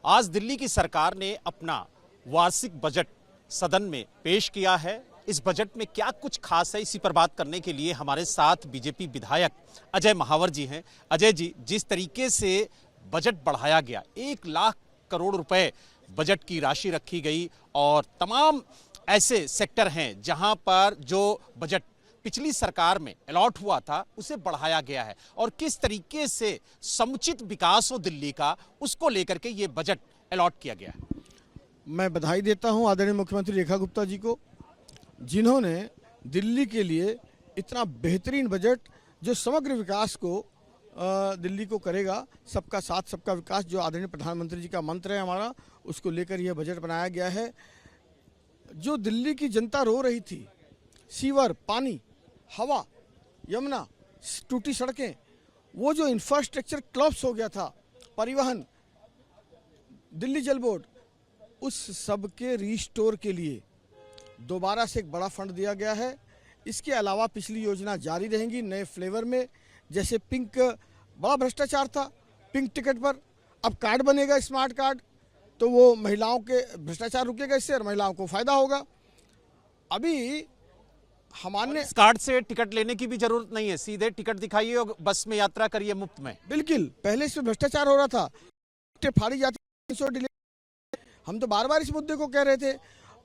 आज दिल्ली की सरकार ने अपना वार्षिक बजट सदन में पेश किया है। इस बजट में क्या कुछ खास है, इसी पर बात करने के लिए हमारे साथ बीजेपी विधायक अजय महावर जी हैं। अजय जी, जिस तरीके से बजट बढ़ाया गया, 1 लाख करोड़ रुपए बजट की राशि रखी गई और तमाम ऐसे सेक्टर हैं जहां पर जो बजट पिछली सरकार में अलॉट हुआ था उसे बढ़ाया गया है और किस तरीके से समुचित विकास हो दिल्ली का, उसको लेकर के ये बजट अलॉट किया गया है। मैं बधाई देता हूं आदरणीय मुख्यमंत्री रेखा गुप्ता जी को, जिन्होंने दिल्ली के लिए इतना बेहतरीन बजट, जो समग्र विकास को दिल्ली को करेगा, सबका साथ सबका विकास, जो आदरणीय प्रधानमंत्री जी का मंत्र है हमारा, उसको लेकर यह बजट बनाया गया है। जो दिल्ली की जनता रो रही थी, सीवर, पानी, हवा, यमुना, टूटी सड़कें, वो जो इंफ्रास्ट्रक्चर क्लॉप्स हो गया था, परिवहन, दिल्ली जल बोर्ड, उस सब के रीस्टोर के लिए दोबारा से एक बड़ा फंड दिया गया है। इसके अलावा पिछली योजना जारी रहेंगी नए फ्लेवर में, जैसे पिंक, बड़ा भ्रष्टाचार था पिंक टिकट पर, अब कार्ड बनेगा स्मार्ट कार्ड, तो वो महिलाओं के भ्रष्टाचार रुकेगा इससे और महिलाओं को फायदा होगा। अभी हमारे कार्ड से टिकट लेने की भी जरूरत नहीं है, सीधे टिकट दिखाइए और बस में यात्रा करिए मुफ्त में। बिल्कुल, पहले इसमें भ्रष्टाचार हो रहा था, फाड़ी जाती, हम तो बार बार इस मुद्दे को कह रहे थे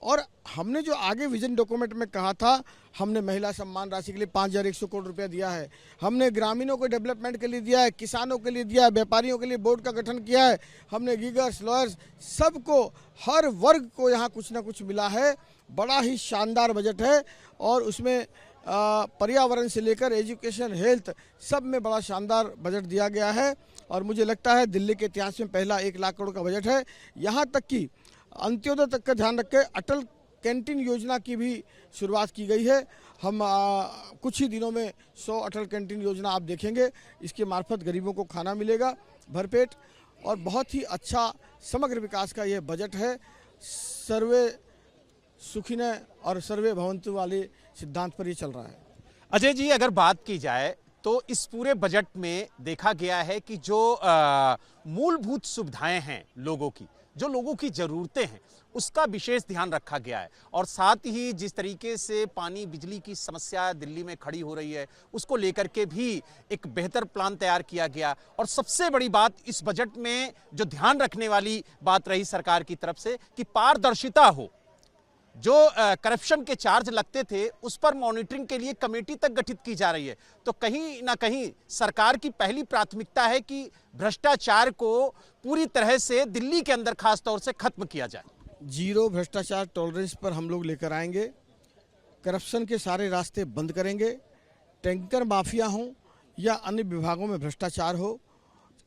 और हमने जो आगे विजन डॉक्यूमेंट में कहा था, हमने महिला सम्मान राशि के लिए 5100 करोड़ रुपया दिया है, हमने ग्रामीणों को डेवलपमेंट के लिए दिया है, किसानों के लिए दिया है, व्यापारियों के लिए बोर्ड का गठन किया है, हमने गीगर्स, लॉयर्स, सबको, हर वर्ग को यहाँ कुछ ना कुछ मिला है। बड़ा ही शानदार बजट है और उसमें पर्यावरण से लेकर एजुकेशन, हेल्थ, सब में बड़ा शानदार बजट दिया गया है और मुझे लगता है दिल्ली के इतिहास में पहला 1 लाख करोड़ का बजट है। यहाँ तक कि अंत्योदय तक का ध्यान रख के अटल कैंटीन योजना की भी शुरुआत की गई है। हम कुछ ही दिनों में 100 अटल कैंटीन योजना आप देखेंगे, इसके मार्फत गरीबों को खाना मिलेगा भरपेट और बहुत ही अच्छा समग्र विकास का ये बजट है। सर्वे सुखिनः और सर्वे भवन्तु वाले सिद्धांत पर ये चल रहा है। अजय जी, अगर बात की जाए तो इस पूरे बजट में देखा गया है कि जो मूलभूत सुविधाएं हैं लोगों की, जो लोगों की ज़रूरतें हैं, उसका विशेष ध्यान रखा गया है और साथ ही जिस तरीके से पानी बिजली की समस्या दिल्ली में खड़ी हो रही है, उसको लेकर के भी एक बेहतर प्लान तैयार किया गया। और सबसे बड़ी बात इस बजट में जो ध्यान रखने वाली बात रही सरकार की तरफ से कि पारदर्शिता हो, जो करप्शन के चार्ज लगते थे उस पर मॉनिटरिंग के लिए कमेटी तक गठित की जा रही है। तो कहीं ना कहीं सरकार की पहली प्राथमिकता है कि भ्रष्टाचार को पूरी तरह से दिल्ली के अंदर खास तौर से खत्म किया जाए। जीरो भ्रष्टाचार टॉलरेंस पर हम लोग लेकर आएंगे, करप्शन के सारे रास्ते बंद करेंगे। टैंकर माफिया हों या अन्य विभागों में भ्रष्टाचार हो,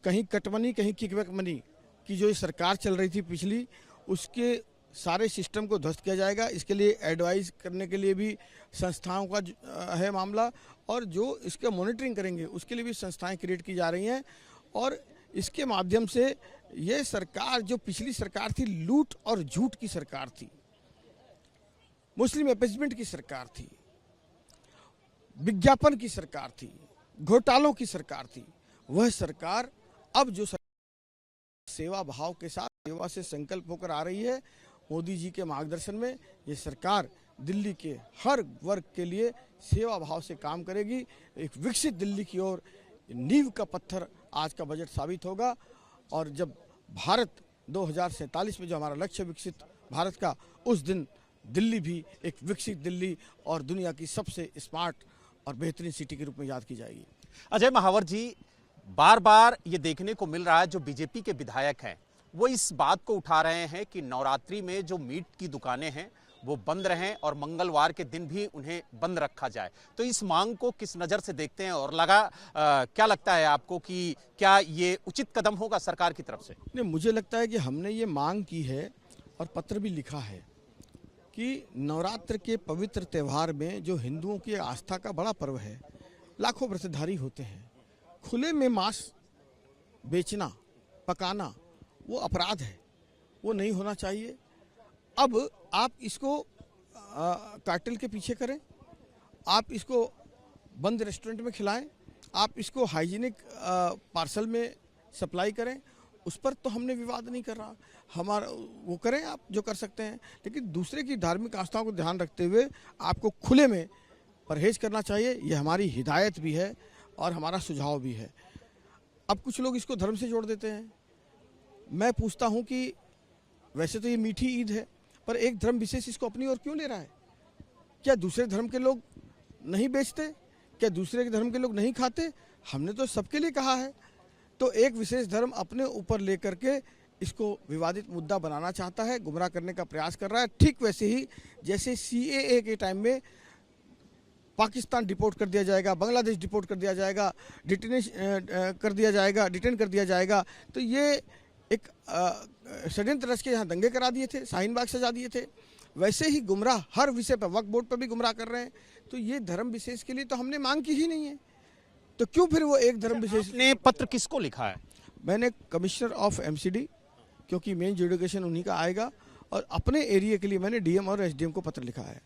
कहीं कट मनी, कहीं किकबैक मनी की जो सरकार चल रही थी पिछली, उसके सारे सिस्टम को ध्वस्त किया जाएगा। इसके लिए एडवाइस करने के लिए भी संस्थाओं का है मामला और जो इसका मॉनिटरिंग करेंगे उसके लिए भी संस्थाएं क्रिएट की जा रही हैं और इसके माध्यम से ये सरकार, जो पिछली सरकार थी, लूट और झूठ की सरकार थी, मुस्लिम अपीजमेंट की सरकार थी, विज्ञापन की सरकार थी, घोटालों की सरकार थी, वह सरकार अब जो सेवा भाव के साथ सेवा से संकल्प होकर आ रही है, मोदी जी के मार्गदर्शन में ये सरकार दिल्ली के हर वर्ग के लिए सेवा भाव से काम करेगी। एक विकसित दिल्ली की ओर नींव का पत्थर आज का बजट साबित होगा और जब भारत 2047 में जो हमारा लक्ष्य विकसित भारत का, उस दिन दिल्ली भी एक विकसित दिल्ली और दुनिया की सबसे स्मार्ट और बेहतरीन सिटी के रूप में याद की जाएगी। अजय महावर जी, बार बार ये देखने को मिल रहा है, जो बीजेपी के विधायक हैं वो इस बात को उठा रहे हैं कि नवरात्रि में जो मीट की दुकानें हैं वो बंद रहें और मंगलवार के दिन भी उन्हें बंद रखा जाए। तो इस मांग को किस नज़र से देखते हैं और क्या लगता है आपको कि क्या ये उचित कदम होगा सरकार की तरफ से? नहीं, मुझे लगता है कि हमने ये मांग की है और पत्र भी लिखा है कि नवरात्र के पवित्र त्यौहार में, जो हिंदुओं की आस्था का बड़ा पर्व है, लाखों व्रतधारी होते हैं, खुले में मांस बेचना, पकाना वो अपराध है, वो नहीं होना चाहिए। अब आप इसको कार्टेल के पीछे करें, आप इसको बंद रेस्टोरेंट में खिलाएं, आप इसको हाइजीनिक पार्सल में सप्लाई करें उस पर तो हमने विवाद नहीं कर रहा, हमारा वो करें आप जो कर सकते हैं, लेकिन दूसरे की धार्मिक आस्थाओं को ध्यान रखते हुए आपको खुले में परहेज करना चाहिए। ये हमारी हिदायत भी है और हमारा सुझाव भी है। अब कुछ लोग इसको धर्म से जोड़ देते हैं। मैं पूछता हूँ कि वैसे तो ये मीठी ईद है, पर एक धर्म विशेष इसको अपनी ओर क्यों ले रहा है? क्या दूसरे धर्म के लोग नहीं बेचते? क्या दूसरे के धर्म के लोग नहीं खाते? हमने तो सबके लिए कहा है। तो एक विशेष धर्म अपने ऊपर लेकर के इसको विवादित मुद्दा बनाना चाहता है, गुमराह करने का प्रयास कर रहा है। ठीक वैसे ही जैसे CAA के टाइम में पाकिस्तान डिपोर्ट कर दिया जाएगा, बांग्लादेश डिपोर्ट कर दिया जाएगा, डिटेन कर दिया जाएगा, तो ये एक षड्यंत्र रच के यहाँ दंगे करा दिए थे, शाहीन बाग सजा दिए थे। वैसे ही गुमराह हर विषय पर, वक्फ बोर्ड पर भी गुमराह कर रहे हैं। तो ये धर्म विशेष के लिए तो हमने मांग की ही नहीं है, तो क्यों फिर वो एक धर्म विशेष ने पत्र किसको लिखा है? मैंने कमिश्नर ऑफ MCD, क्योंकि मेन जुडिकेशन उन्हीं का आएगा, और अपने एरिया के लिए मैंने DM और SDM को पत्र लिखा है।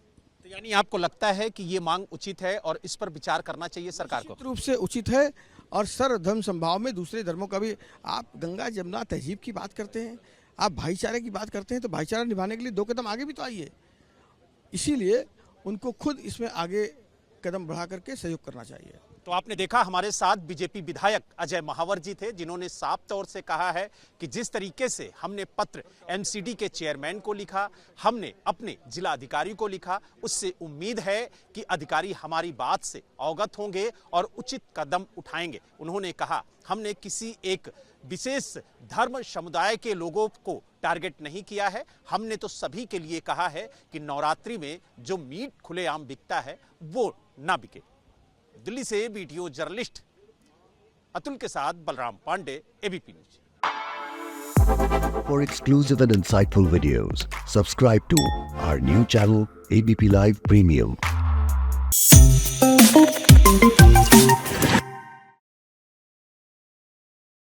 तो यानी आपको लगता है कि ये मांग उचित है और इस पर विचार करना चाहिए सरकार को? निश्चित रूप से उचित है, और सर्वधर्म संभाव में दूसरे धर्मों का भी, आप गंगा जमुना तहजीब की बात करते हैं, आप भाईचारे की बात करते हैं, तो भाईचारा निभाने के लिए 2 कदम आगे भी तो आइए। इसीलिए उनको खुद इसमें आगे कदम बढ़ा करके सहयोग करना चाहिए। तो आपने देखा हमारे साथ बीजेपी विधायक अजय महावर जी थे, जिन्होंने साफ तौर से कहा है कि जिस तरीके से हमने पत्र MCD के चेयरमैन को लिखा, हमने अपने जिला अधिकारी को लिखा, उससे उम्मीद है कि अधिकारी हमारी बात से अवगत होंगे और उचित कदम उठाएंगे। उन्होंने कहा हमने किसी एक विशेष धर्म समुदाय के लोगों को टारगेट नहीं किया है, हमने तो सभी के लिए कहा है कि नवरात्रि में जो मीट खुलेआम बिकता है वो ना बिके। दिल्ली से वीडियो जर्नलिस्ट अतुल के साथ Balram Pande, ABP news. For exclusive and insightful videos, subscribe to our new channel ABP Live Premium.